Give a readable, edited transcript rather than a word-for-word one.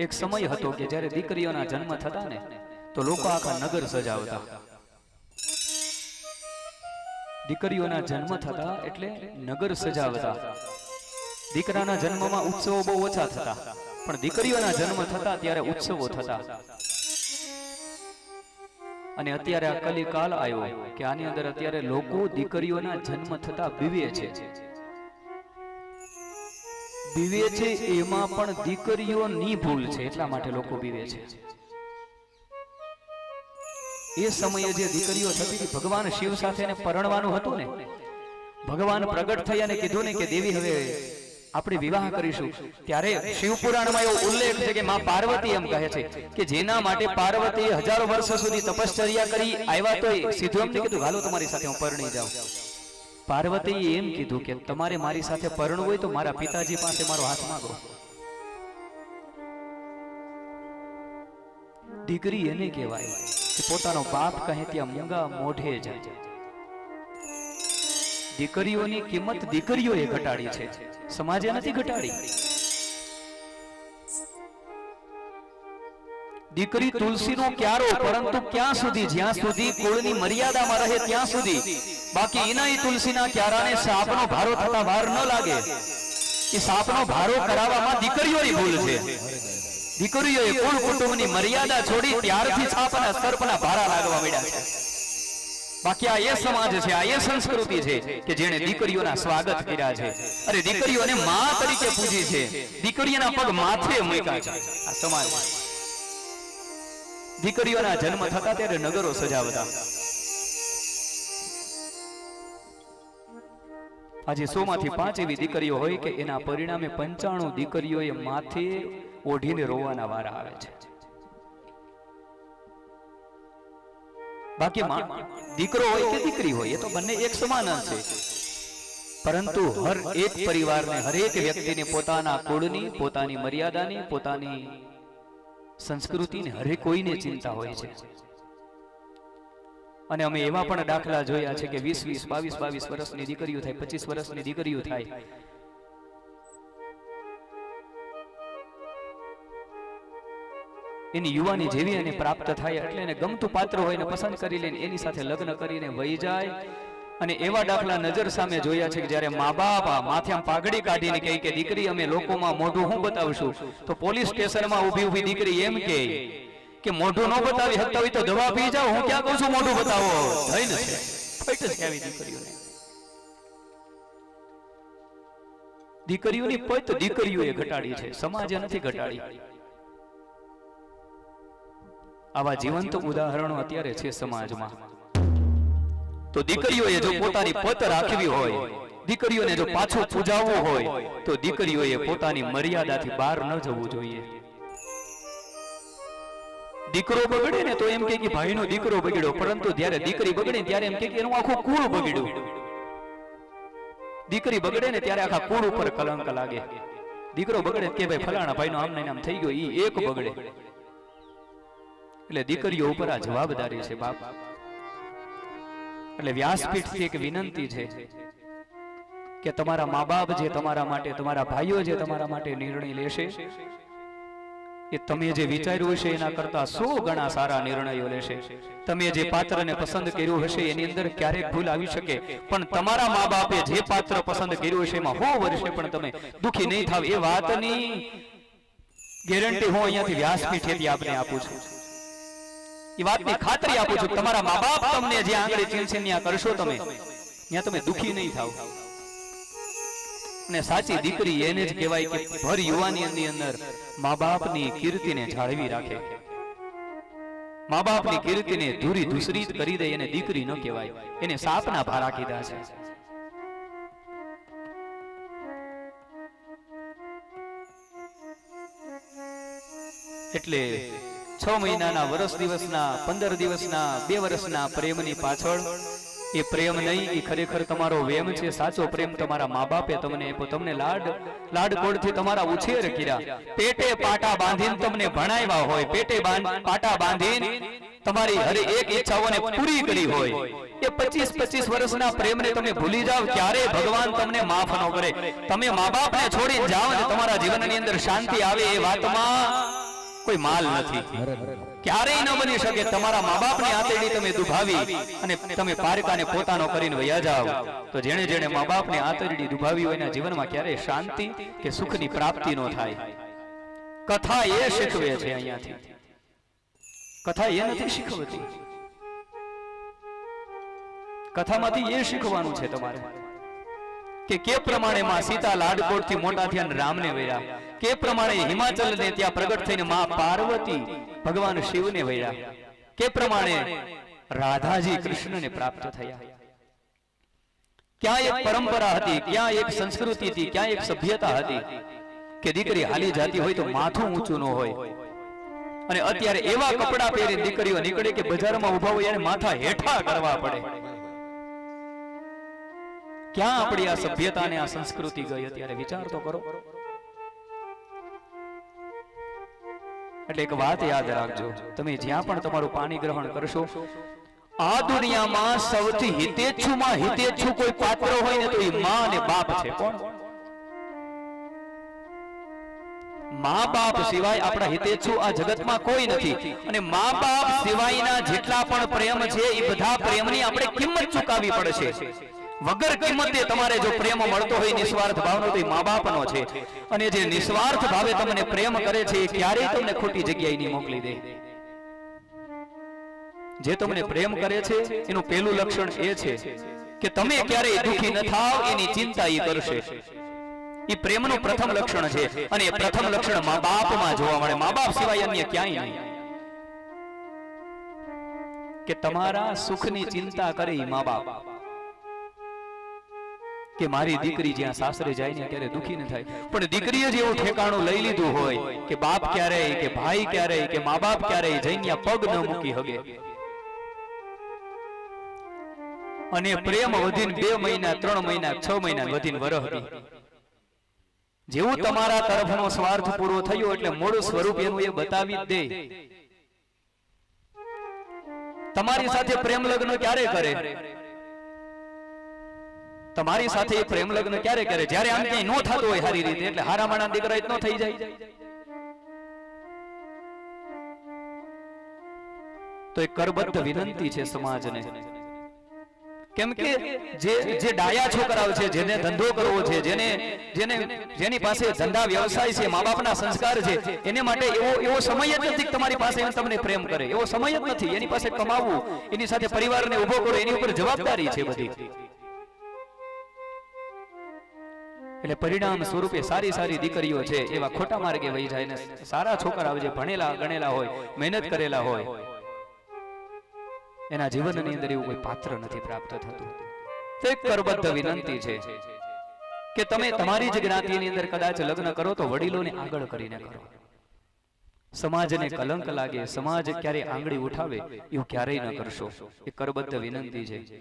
એક સમય હતો કે જ્યારે દીકરીઓના જન્મ થતા ને તો લોકો આખા નગર સજાવતા. દીકરીઓના જન્મ થતા એટલે નગર સજાવતા. દીકરાના જન્મમાં ઉત્સવો બહુ ઓછા થતા, પણ દીકરીઓના જન્મ થતા ત્યારે ઉત્સવો થતા. અને અત્યારે આ કલિકાલ આવ્યો કે આની અંદર અત્યારે લોકો દીકરીઓના જન્મ થતા બીવે છે. બીવે છે એમાં પણ દીકરીઓની ભૂલ છે એટલા માટે લોકો બીવે છે. એ સમયે જે દીકરીઓ થતી હતી, ભગવાન શિવ સાથે ને પરણવાનું હતું ને, ભગવાન પ્રગટ થયા ને કીધું ને કે દેવી હવે આપણે વિવાહ કરીશું, ત્યારે શિવપુરાણમાં એવો ઉલ્લેખ છે કે માં પાર્વતી એમ કહે છે કે જેના માટે પાર્વતી હજારો વર્ષો સુધી તપશ્ચર્યા કરી આવ્યા તો સીધું એમને કીધું હાલો તમારી સાથે હું પરણી જાઉં. પાર્વતીએ એમ કીધું કે તમારે મારી સાથે પરણવું હોય તો મારા પિતાજી પાસે મારો હાથ માંગો. દીકરી એને કહેવાય કે પોતાનો બાપ કહે ત્યાં મૂંગા મોઢે જાય. દીકરીઓની કિંમત દીકરીઓએ ઘટાડી છે, સમાજે નથી ઘટાડી. દીકરી તુલસીનો ક્યારો, પરંતુ ક્યાં સુધી? જ્યાં સુધી કુળની મર્યાદામાં રહે ત્યાં સુધી. બાકી એના તુલસીના ક્યારાને સાપનો ભારો થતા વાર ન લાગે. એ સાપનો ભારો કરાવવામાં દીકરીઓની ભૂલ છે. દીકરીઓએ કુળ કુટુંબની મર્યાદા છોડી ત્યારથી સાપના સર્પના ભારા લાગવા માંડ્યા છે. બાકી આ એ સમાજ છે, આ એ સંસ્કૃતિ છે કે જેણે દીકરીઓના સ્વાગત કર્યા છે. અરે દીકરીઓને માં તરીકે પૂજી છે, દીકરીઓના પગ માથે મૂક્યા છે. આ સમાજ દીકરીઓના જન્મ થતા ત્યારે નગરો સજાવતા. આજે 100 માંથી 5 એવી દીકરીઓ હોય કે એના પરિણામે 95 દીકરીઓએ માથે ઓઢીને રોવાના વારા આવે છે. બાકી દીકરો હોય કે દીકરી હોય એ તો બંને એક સમાન છે, પરંતુ હર એક પરિવારને, હરેક વ્યક્તિને પોતાના કુળની, પોતાની મર્યાદાની, પોતાની સંસ્કૃતિની હરેક કોઈને ચિંતા હોય છે. અને અમે એવા પણ દાખલા જોયા છે કે 20-20, 22-22 વર્ષની દીકરીઓ થાય, 25 વર્ષની દીકરીઓ થાય, એની યુવાની જેવી એને પ્રાપ્ત થાય એટલે એને ગમતું પાત્ર હોય ને પસંદ કરી લઈને એની સાથે લગ્ન કરીને વહી જાય. અને એવા દાખલા નજર સામે જોયા છે કે જ્યારે મા બાપ માથે પાઘડી કાઢીને કહે કે દીકરી અમે લોકોમાં મોઢું હું બતાવશું, તો પોલીસ સ્ટેશનમાં ઊભી ઊભી દીકરી એમ કે મોઢું ન બતાવી શકતા હોય તો દવા પી જાઓ, હું ક્યાં કહું છું મોઢું બતાવો. થઈ ને ફટ જ આવી દીકરીઓને. દીકરીઓની પત દીકરીઓએ ઘટાડી છે, સમાજે નથી ઘટાડી. આવા જીવંત ઉદાહરણો અત્યારે છે સમાજમાં. તો દીકરીઓએ જો પોતાની પત રાખવી હોય, દીકરીઓને જો પાછું પૂજાવવું હોય, તો દીકરીઓએ પોતાની મર્યાદાથી બહાર ન જવું જોઈએ. દીકરો બગડે ને તો એમ કે ભાઈનો દીકરો બગડ્યો, પરંતુ જ્યારે દીકરી બગડે ત્યારે એમ કે એનું આખું કુળ બગડ્યું. દીકરી બગડે ને ત્યારે આખા કુળ ઉપર કલંક લાગે. દીકરો બગડે કે ભાઈ ફલાણા ભાઈનો આમ ને આમ થઈ ગયો, ઈ એક બગડે. એટલે દીકરીઓ ઉપર આ જવાબદારી છે બાપ. એટલે વ્યાસપીઠથી એક વિનંતી છે કે તમારા મા બાપ જે તમારા માટે, તમારા ભાઈઓ જે તમારા માટે નિર્ણય લેશે, એ તમે જે વિચાર્યું હશે એના કરતા 100 ગણા સારા નિર્ણયો લેશે. તમે જે પાત્રને પસંદ કર્યું હશે એની અંદર ક્યારેક ભૂલ આવી શકે, પણ તમારા મા બાપે જે પાત્ર પસંદ કર્યું હશે એમાં 100 વર્ષે પણ તમે દુખી નહીં થાવ. એ વાતની ગેરંટી હું અહીંયાથી વ્યાસપીઠેથી આપને આપું છું. એ વાતની ખાતરી આપું છું. તમારા મા બાપ તમને જે આંગળી ચીલશે ત્યાં કરશો તમે, ત્યાં તમે દુખી નહીં થાવ. અને સાચી દીકરી એને જ કહેવાય કે ભર યુવાનીની અંદર મા બાપની કીર્તિને જાળવી રાખે. મા બાપની કીર્તિને ધૂરી ધૂસરીત કરી દે એને દીકરી ન કહેવાય, એને સાપના ભારા કીધા છે. એટલે 6 મહિનાના, વર્ષ દિવસના, 15 દિવસના, 2 વર્ષના પ્રેમની પાછળ એ પ્રેમ નહીં, એ ખરેખર તમારો વેમ છે. સાચો પ્રેમ તમારા મા બાપે તમને આપ્યો. તમને લાડકોડથી તમારા ઉછેર કર્યા, પેટે પાટા બાંધીને તમને ભણાવ્યા હોય, પેટે પાટા બાંધીને તમારી હરે એક ઈચ્છાઓને પૂરી કરી હોય. એ 25-25 વર્ષના પ્રેમને તમે ભૂલી જાવ, ક્યારે ભગવાન તમને માફ ન કરે. તમે મા બાપને છોડીને જાઓ ને તમારા જીવનની અંદર શાંતિ આવે, એ વાતમાં કોઈ માલ નથી. ક્યારેય ન બની શકે તમારા મા બાપની આંતરડી તમે દુભાવી અને તમે પારકાને પોતાનો કરીને વયા જાઓ તો જેણે જેણે મા બાપની આંતરડી દુભાવી હોય એના જીવનમાં ક્યારેય શાંતિ કે સુખની પ્રાપ્તિ ન થાય. કથા એ શીખવે છે અહીંયાથી, કથા એ નથી શીખવતી. કથામાંથી એ શીખવાનું છે તમારે કે કે પ્રમાણે માં સીતા લાડકોટ થી મોટા થયા અને રામને વૈરા, કે પ્રમાણે હિમાચલ ને ત્યાં પ્રગટ થઈને માં પાર્વતી ભગવાન શિવને વૈરા, કે પ્રમાણે રાધાજી કૃષ્ણને પ્રાપ્ત થયા. ક્યાં એક પરંપરા હતી, ક્યાં એક સંસ્કૃતિ હતી, ક્યાં એક સભ્યતા હતી કે દીકરી હાલી જાતી હોય તો માથું ઊંચું ન હોય. અને અત્યારે એવા કપડા પહેરી દીકરીઓ નીકળે કે બજારમાં ઉભા હોય અને માથા હેઠા કરવા પડે. ક્યાં આપણી આ સભ્યતા ને આ સંસ્કૃતિ ગઈ અત્યારે વિચાર તો કરો. એટલે એક વાત યાદ રાખજો, તમે જ્યાં પણ તમારું પાણી ગ્રહણ કરશો, આ દુનિયામાં સૌથી હિતેચ્છુમાં હિતેચ્છુ કોઈ પાત્ર હોય ને તો એ માં અને બાપ છે. કોણ? મા બાપ સિવાય આપણા હિતેચ્છુ આ જગતમાં કોઈ નથી. અને મા બાપ સિવાયના જેટલા પણ પ્રેમ છે એ બધા પ્રેમની આપણે કિંમત ચૂકવવી પડશે. વગર કિંમતે તમારે જો પ્રેમ મળતો હોય નિસ્વાર્થ ભાવનો તો એ મા બાપનો છે. અને જે નિસ્વાર્થ ભાવે તમને પ્રેમ કરે છે એ ક્યારેય તમને ખોટી જગ્યાએ નહીં મોકલી દે. જે તમને પ્રેમ કરે છે એનું પહેલું લક્ષણ એ છે કે તમે ક્યારેય દુખી ન થાવ એની ચિંતા એ કરશે. એ પ્રેમનું પ્રથમ લક્ષણ છે. અને એ પ્રથમ લક્ષણ મા બાપમાં જોવા મળે, મા બાપ સિવાય અન્ય ક્યાંય નહીં. કે તમારા સુખની ચિંતા કરે એ મા બાપ, કે મારી દીકરી જ્યાં સાસરે જાય ને ત્યારે દુખી ન થાય. પણ દીકરીએ જે એવું ઠેકાણું લઈ લીધું હોય કે બાપ ક્યારેય કે ભાઈ ક્યારેય કે મા બાપ ક્યારેય જઈને પગ ન મૂકી હગે, અને પ્રેમ વધીને 2 મહિના 3 મહિના 6 મહિના વધીને વરહ દી, જેવું તમારા તરફનો સ્વાર્થ પૂરો થયો એટલે મોડું સ્વરૂપ એનું એ બતાવી જ દે. તમારી સાથે પ્રેમ લગ્ન ક્યારે કરે? તમારી સાથે પ્રેમ લગ્ન ક્યારે કરે? જ્યારે આમ ક્યાંય નો થતું હોય સારી રીતે, એટલે હારા માણા દીકરા જ ન થઈ જાય. તો એક કરબદ્ધ વિનંતી છે સમાજને, કેમ કે જે ડાયા છોકરાઓ છે, જેને ધંધો કરવો છે, જેની પાસે ધંધા વ્યવસાય છે, મા બાપના સંસ્કાર છે, એને માટે એવો સમય જ નથી કે તમારી પાસે તમને પ્રેમ કરે. એવો સમય જ નથી. એની પાસે કમાવું, એની સાથે પરિવારને ઉભો કરો, એની ઉપર જવાબદારી છે બધી. એટલે પરિણામ સ્વરૂપે સારી સારી દીકરીઓ છે એવા ખોટા માર્ગે વહી જાય ને સારા છોકરાઓ જે ભણેલા ગણેલા હોય, મહેનત કરેલા હોય, એના જીવનની અંદર એવું કોઈ પાત્ર નથી પ્રાપ્ત થતું. તો એક કરબદ્ધ વિનંતી છે કે તમે તમારી જ જ્ઞાતિની અંદર કદાચ લગ્ન કરો તો વડીલોને આગળ કરીને કરો. સમાજને કલંક લાગે, સમાજ ક્યારે આંગળી ઉઠાવે એવું ક્યારેય ન કરશો. એ કરબદ્ધ વિનંતી છે.